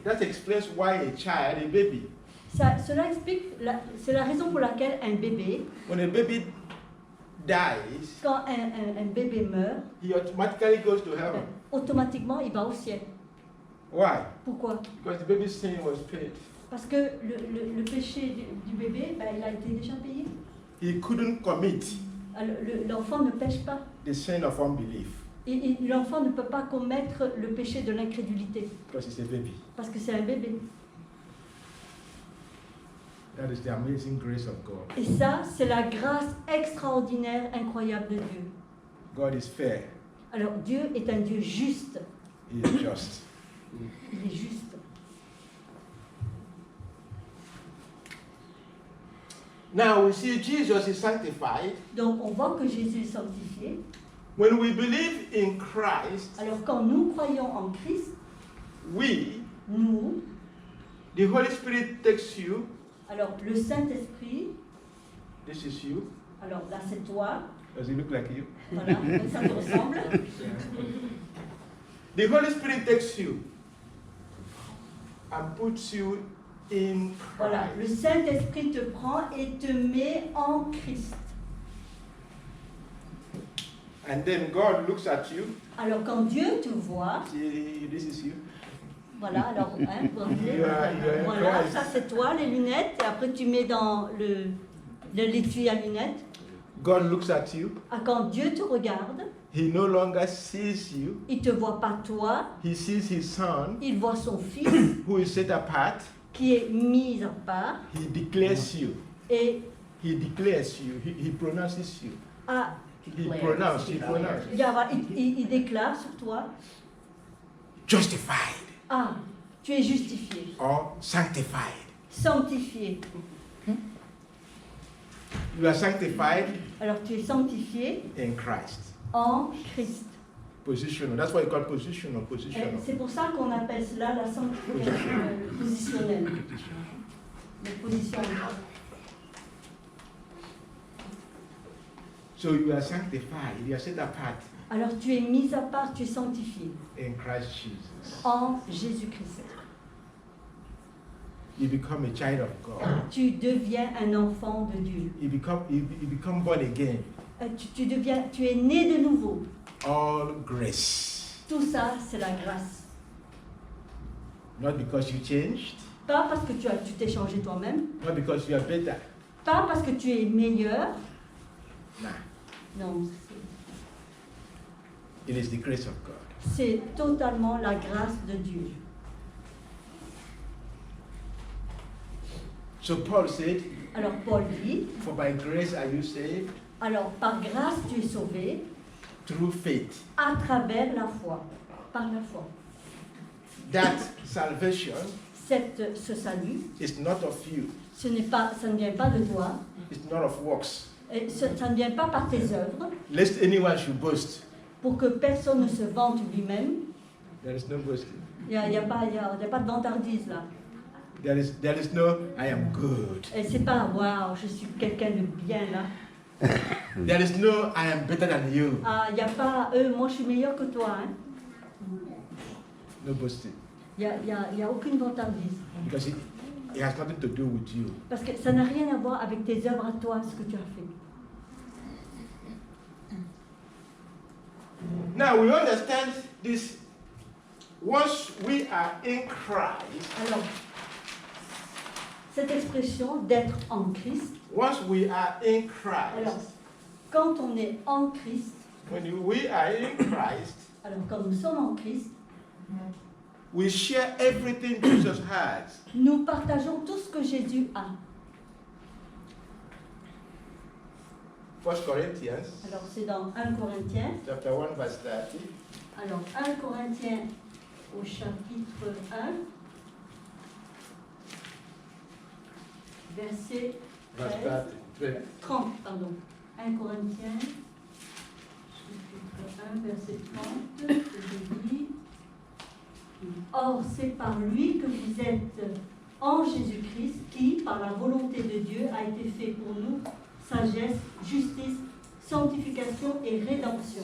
That explains why a child, a baby. Cela explique, c'est la raison pour laquelle un bébé, When a baby dies, quand un bébé meurt, he automatically goes to heaven. automatiquement il va au ciel. Why? Pourquoi? Because the baby's sin was paid. Parce que le péché du bébé, il a été déjà payé. He couldn't commit L'enfant ne pêche pas. the sin of unbelief L'enfant ne peut pas commettre le péché de l'incrédulité. because he's a baby. Parce que c'est un bébé. That is the amazing grace of God. Et ça, c'est la grâce extraordinaire, incroyable de Dieu. God is fair. Alors Dieu est un Dieu juste. He is just. Il est juste. Now we see Jesus is sanctified. Donc on voit que Jésus est sanctifié. When we believe in Christ, Alors quand nous croyons en Christ, nous, the Holy Spirit takes you. alors le Saint-Esprit, This is you. alors là c'est toi, Does he look like you? voilà, ça te ressemble. The Holy Spirit takes you and puts you in Christ. Voilà, le Saint-Esprit te prend et te met en Christ. And then God looks at you. Alors quand Dieu te voit, See, this is you. voilà, alors, vous rappelez, You are voilà, Christ. ça c'est toi, les lunettes, et après tu mets dans l'étui à lunettes. God looks at you. Ah, quand Dieu te regarde, He no longer sees you. il te voit pas toi, He sees his son, il voit son fils who is set apart. qui est mis à part He declares you. et He declares you. He pronounces you. ah, He pronounces. il déclare sur toi, Justified ah, tu es justifié, or sanctified. sanctifié. You are sanctified Alors tu es sanctifié in Christ. en Christ. Positional. That's why you call positional. Positional. C'est pour ça qu'on appelle cela la sanctification positionnelle. Le positionnement. So you are sanctified. You are set apart Alors tu es mis à part, tu es sanctifié in Christ Jesus. en Jésus-Christ. You become a child of God. Tu deviens un enfant de Dieu. You become born again. Tu es né de nouveau. All grace. Tout ça, c'est la grâce. Not because you changed. Pas parce que tu t'es changé toi-même. Not because you are better. Pas parce que tu es meilleur. Nah. Non, It is the grace of God. c'est totalement la grâce de Dieu. So Paul said, Alors Paul dit, for by grace are you saved alors par grâce tu es sauvé through faith. à travers la foi, par la foi. That salvation Ce salut, is not of you. ça ne vient pas de toi, It's not of works. et ça ne vient pas par tes œuvres, Lest anyone should boast. pour que personne ne se vante lui-même. There is no boasting. Il n'y a pas de vantardise là. There is no I am good. Et c'est pas waouh, je suis quelqu'un de bien là. There is no I am better than you. Ah, il n'y a pas moi je suis meilleur que toi. Hein. No boasting. Il n'y a aucune vantardise. Because it has nothing to do with you. Parce que ça n'a rien à voir avec tes œuvres à toi, ce que tu as fait. Now we understand this. Once we are in Christ, Alors, cette expression d'être en Christ, once we are in alors, Christ, quand on est en Christ, when we are in Christ, alors quand nous sommes en Christ, we share everything Jesus has. nous partageons tout ce que Jésus a. 1 Corinthians Alors, c'est dans 1 Corinthiens. chapter 1 verse 30. Alors, 1 Corinthiens au chapitre 1, verset Verse 13, 30. 30, pardon. 1 Corinthiens, chapitre 1, verset 30, je dis, or c'est par lui que vous êtes en Jésus-Christ, qui, par la volonté de Dieu, a été fait pour nous sagesse, justice, sanctification et rédemption.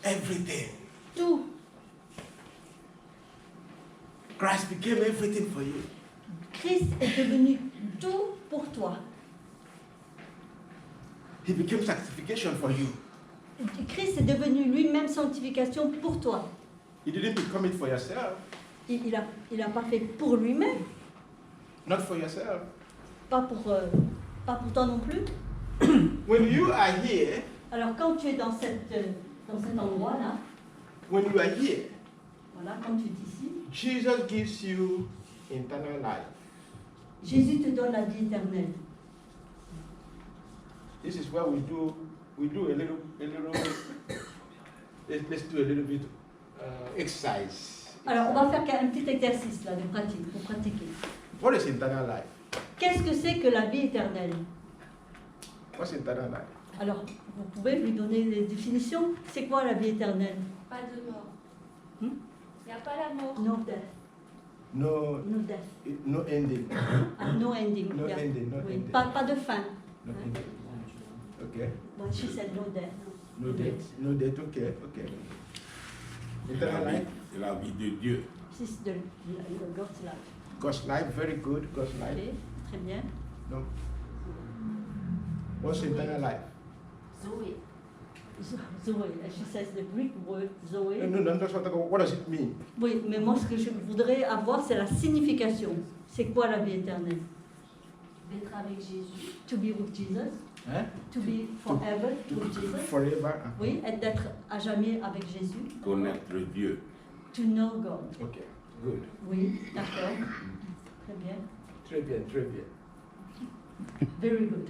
Everything. Tout. Christ became everything for you. Christ est devenu tout pour toi. He became sanctification for you. Christ est devenu lui-même sanctification pour toi. You didn't become it for yourself. Il a pas fait pour lui-même, Not for yourself. pas pour toi non plus. When you are here, Alors quand tu es dans cet endroit-là, when you are here, voilà, quand tu es ici, Jesus gives you eternal life. Jésus te donne la vie éternelle. This is where we do a little let's do a little bit exercise. Alors on va faire un petit exercice là de pratique, pour pratiquer. What is eternal life? Qu'est-ce que c'est que la vie éternelle? What's eternal life? Alors, vous pouvez lui donner des définitions. C'est quoi la vie éternelle? Pas de mort. Hmm? Il n'y a pas la mort. No death. No, No death. no ending. Ah, no ending. No Yeah. ending. No Oui, ending. pas de fin. No ending. Okay. Well, she said no death. No death. No death. Okay. Okay. Eternal life. C'est la vie de Dieu. C'est de God's life. God's life. Very good. God's life. Ok, très bien. No. What's eternal life? Zoé. Zoé, she says the Greek word Zoé. No. I'm just talking about what does it mean? Oui, mais moi ce que je voudrais avoir, c'est la signification. C'est quoi la vie éternelle? D'être avec Jésus. To be with Jesus. Hein? To be forever with Jesus. Forever. Oui, et d'être à jamais avec Jésus. Connaître Dieu. To know God. Okay. Good. Oui, d'accord. Très bien. Très bien. Très bien. Very good.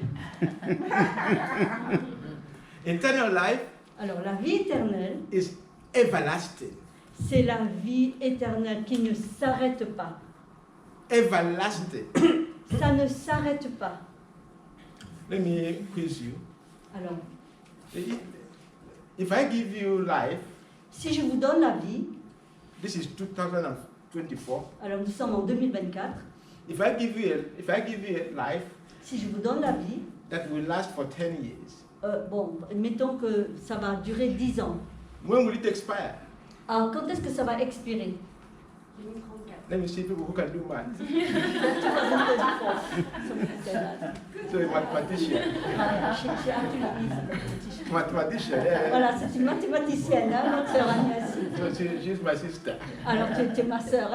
Eternal life Alors, la vie éternelle, is everlasting. c'est la vie éternelle qui ne s'arrête pas. Everlasting. Ça ne s'arrête pas. Let me quiz you. Alors, If I give you life, si je vous donne la vie, this is 2024. alors nous sommes en 2024, If I give you a life si je vous donne la vie, that will last for 10 years, bon, mettons que ça va durer 10 ans. when will it expire? Alors, quand est-ce que ça va expirer? 2034. Let me see people who can do math. 2034. So a mathematician. She actually is a mathematician. Mathematician, yeah. Voilà, c'est une mathématicienne, hein, notre sœur Agnès. So she's my sister. Alors, tu es ma sœur.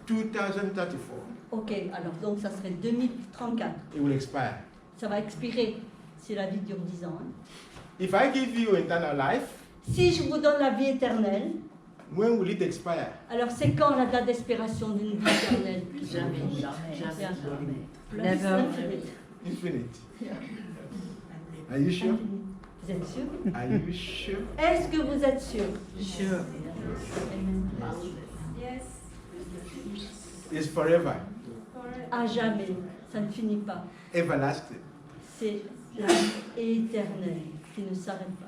2034, Ok, alors donc ça serait 2034. it will expire. Ça va expirer si la vie dure 10 ans. Hein. If I give you eternal life, Si je vous donne la vie éternelle, when will it expire? alors c'est quand la date d'expiration d'une vie éternelle? Never. Infinite. Infinite. Yeah. Are you sure? Vous êtes sûr? Are you sure? Est-ce que vous êtes sûr? Sure. Yes. It's forever. Forever. À jamais. Ça ne finit pas. Everlasting. C'est la vie éternelle qui ne s'arrête pas.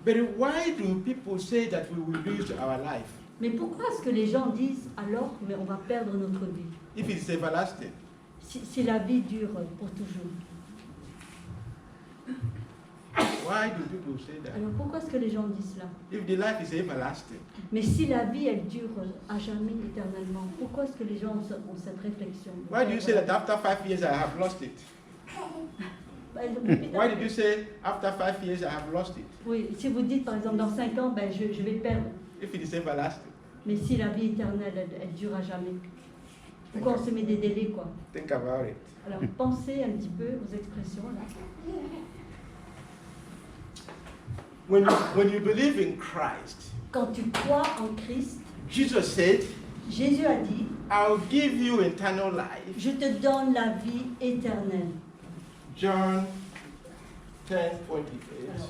But why do people say that we will lose our life Mais pourquoi est-ce que les gens disent alors, mais on va perdre notre vie if it's everlasting? si la vie dure pour toujours? Why do people say that? Alors pourquoi est-ce que les gens disent cela? If the life is everlasting, Mais si la vie, elle dure à jamais, éternellement, pourquoi est-ce que les gens ont cette réflexion? why do you say that after 5 years I have lost it? Why did you say after 5 years I have lost it? Oui, si vous dites par exemple dans 5 ans, ben, je vais perdre. If it is everlasting, Mais si la vie éternelle, elle dure à jamais. Pourquoi on se met des délais, quoi? think about it. Alors pensez un petit peu aux expressions là. When you believe in Christ, Quand tu crois en Christ, Jesus said, Jésus a dit, I'll give you eternal life. je te donne la vie éternelle. John 10:28. Alors,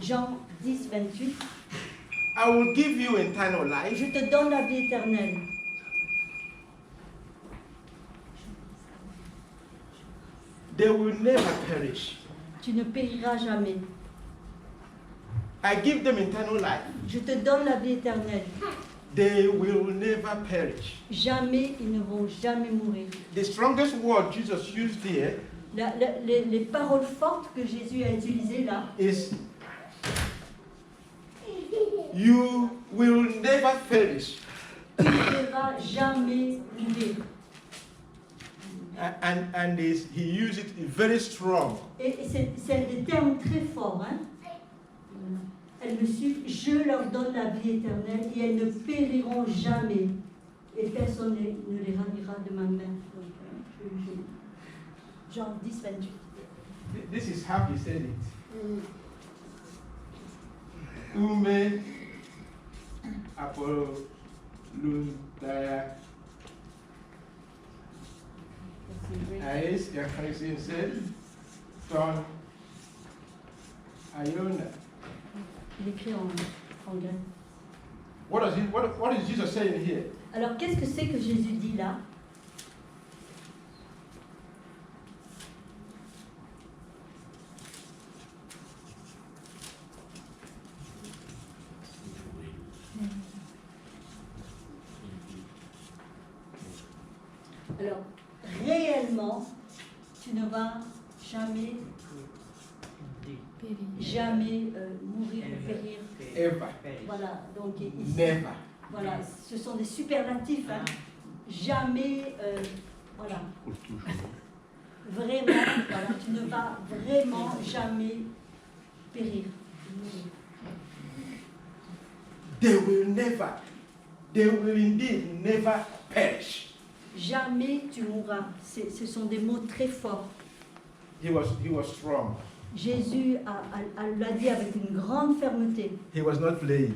Jean 10, 28, I will give you eternal life. je te donne la vie éternelle. They will never perish. Tu ne périras jamais. I give them eternal life. Je te donne la vie éternelle. They will never perish. Jamais, ils ne vont jamais mourir. The strongest word Jesus used here Les paroles fortes que Jésus a utilisées là, is You will never perish. Tu ne vas jamais mourir. And he used it very strong. Et c'est des termes très forts. Hein? Elles me suivent, je leur donne la vie éternelle et elles ne périront jamais. Et personne ne les ravira de ma main. Jean 10, 28. This is how he said it. Ume apolluntaya ais yakarisinse ton ayona. Il écrit en grec. What is Jesus saying here? Alors, qu'est-ce que c'est que Jésus dit là? Alors, réellement, tu ne vas jamais mourir ou périr. Ever. Voilà, donc ici, Never. voilà, ce sont des superlatifs. Hein. Jamais, voilà. Vraiment, voilà, tu ne vas vraiment jamais périr. They will indeed never perish. Jamais tu mourras. Ce sont des mots très forts. He was strong. Jésus l'a dit avec une grande fermeté. He was not playing.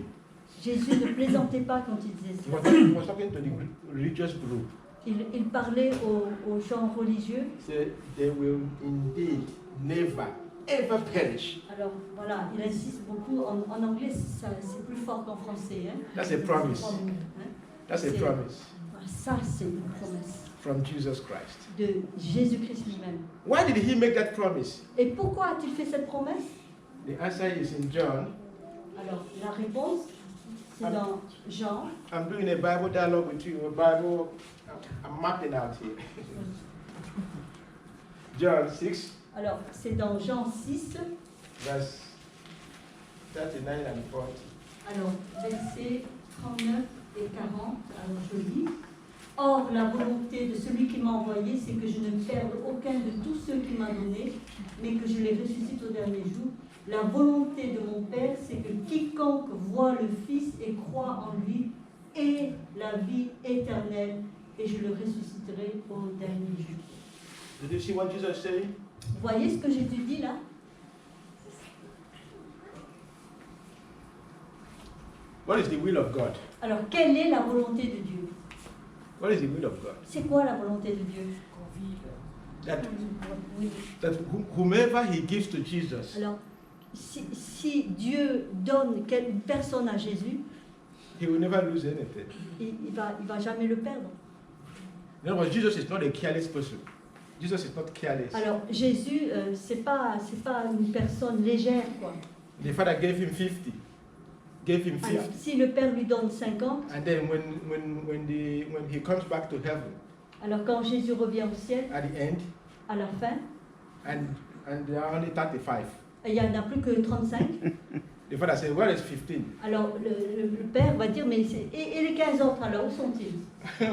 Jésus ne plaisantait pas quand il disait He ça. was talking to the religious group. Il parlait aux gens religieux. He said, they will indeed never, ever perish. Alors voilà, il insiste beaucoup. En anglais, c'est plus fort qu'en français. Hein. That's a promise. Hein. That's a promise Voilà, ça, c'est une promesse from Jesus Christ. de Jésus-Christ lui-même. Why did he make that promise? Et pourquoi a-t-il fait cette promesse? The answer is in John. Alors, la réponse, c'est dans Jean. I'm doing a Bible dialogue with you, a Bible, I'm mapping out here. John 6, Alors, c'est dans Jean 6, verse 39 and 40. alors, versets 39 et 40. Alors, je lis. Or, la volonté de celui qui m'a envoyé, c'est que je ne perde aucun de tous ceux qu'il m'a donnés, mais que je les ressuscite au dernier jour. La volonté de mon Père, c'est que quiconque voit le Fils et croit en lui ait la vie éternelle, et je le ressusciterai au dernier jour. Did you see what Jesus is saying? Vous voyez ce que Jésus dit là? What is the will of God? Alors, quelle est la volonté de Dieu? What is the will of God? C'est quoi la volonté de Dieu? That, Oui. that whomever he gives to Jesus, Alors, si Dieu donne une personne à Jésus, he will never lose anything. il va jamais le perdre. In other words, Jesus is not a careless person. Jesus is not careless. Alors, Jésus, c'est pas une personne légère, quoi. The Father gave him 50. Gave him 50. Alors, si le Père lui donne 50, And then when he comes back to heaven alors quand Jésus revient au ciel, at the end, à la fin, and there are only 35, il n'y en a plus que 35, the Father said, where is 15? alors le Père va dire, mais et les 15 autres, alors, où sont-ils? 15?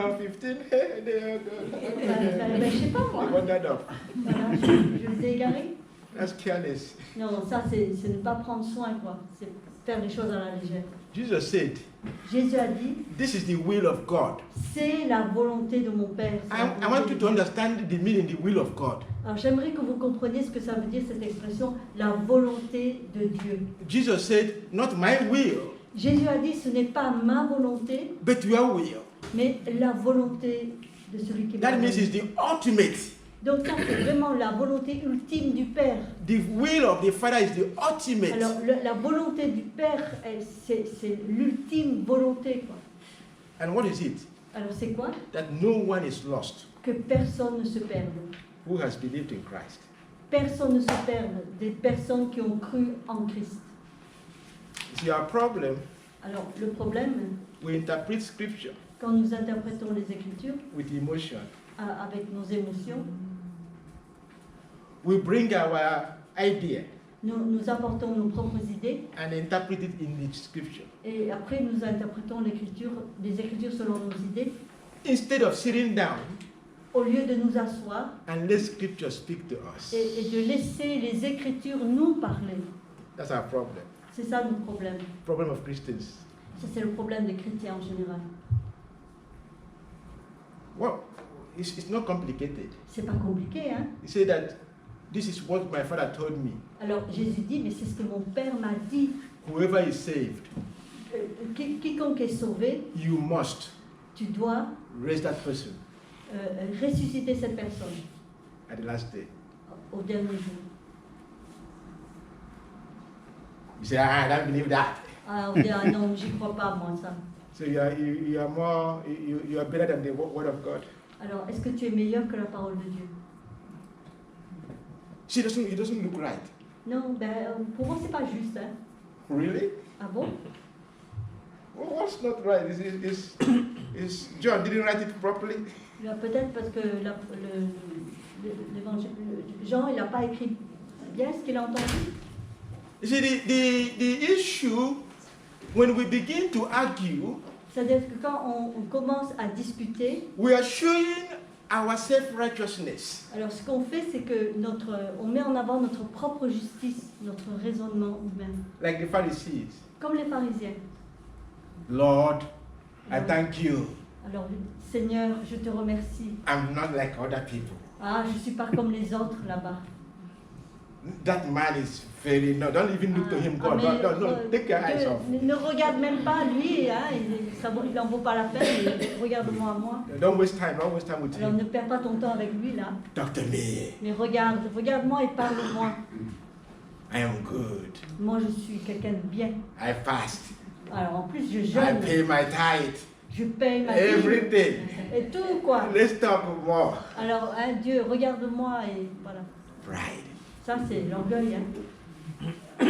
They are gone. Je sais pas, moi. They wandered off. Voilà, je les ai égarés. That's careless. Non, ça, c'est ne pas prendre soin, quoi. C'est faire les choses à la légère. Jesus said, Jésus a dit, this is the will of God. c'est la volonté de mon Père. c'est la I want volonté you de to Dieu. understand the meaning, the will of God. Alors j'aimerais que vous compreniez ce que ça veut dire cette expression, la volonté de Dieu. Jesus said, not my will, Jésus a dit, ce n'est pas ma volonté, but your will. mais la volonté de celui qui m'a That means envoyé. it's the ultimate. Donc ça, c'est vraiment la volonté ultime du Père. The will of the Father is the ultimate. Alors la volonté du Père, c'est l'ultime volonté, quoi. And what is it? Alors c'est quoi? That no one is lost Que personne ne se perde. who has believed in Christ. Personne ne se perde, des personnes qui ont cru en Christ. See, our problem, Alors le problème, we interpret Scripture quand nous interprétons les Écritures with emotion. avec nos émotions, We bring our idea. Nous apportons nos propres idées and interpret it in the scripture. et après nous interprétons les Écritures selon nos idées. Instead of sitting down Au lieu de nous asseoir and let scripture speak to us. et de laisser les Écritures nous parler. That's our problem. C'est ça notre problème. Problem of Christians. Ça, c'est le problème des chrétiens en général. Well, it's not complicated. C'est pas compliqué, hein? He said that this is what my father told me. Alors Jésus dit, mais c'est ce que mon Père m'a dit. Whoever is saved, Quiconque est sauvé, you must tu dois raise that person ressusciter cette personne at the last day. au dernier jour. You say, I don't believe that. Ah, on dit, ah non, j'y crois pas, moi, ça. So you are better than the word of God. Alors, est-ce que tu es meilleur que la parole de Dieu? It doesn't look right. Non, ben, pour moi, c'est pas juste, hein? Really? Ah bon? Well, what's not right? Is John didn't write it properly? Peut-être parce que Jean, il n'a pas écrit bien ce qu'il a entendu. You see, the issue, when we begin to argue, C'est-à-dire que quand on commence à discuter, we are showing our self-righteousness. alors ce qu'on fait, c'est que on met en avant notre propre justice, notre raisonnement humain, Like the Pharisees. comme les pharisiens. Lord, I thank you. Alors, Seigneur, je te remercie. I'm not like other people. Ah, je suis pas comme les autres là-bas. That man is very, no, don't even look to him, God. mais, No, take your eyes off. Ne regarde même pas lui, hein, il n'en vaut pas la peine, regarde-moi à moi. Don't waste time with Alors him. ne perds pas ton temps avec lui là, Talk to me. mais regarde-moi et parle-moi. I am good. Moi je suis quelqu'un de bien. I fast. Alors en plus je I jeûne, pay my tithe. je paye ma dîme, Everything. et tout quoi. Let's talk more. Alors hein, Dieu, regarde-moi et voilà. Pride. Ça c'est l'orgueil. Hein.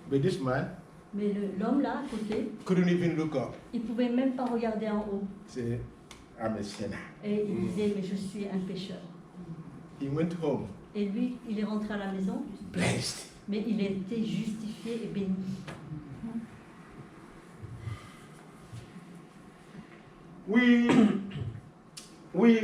But this man Mais l'homme là à côté, couldn't even look up. il pouvait même pas regarder en haut. Say, I'm a sinner. Et il disait, mais je suis un pécheur. He went home, Et lui, il est rentré à la maison, blessed. mais il a été justifié et béni. We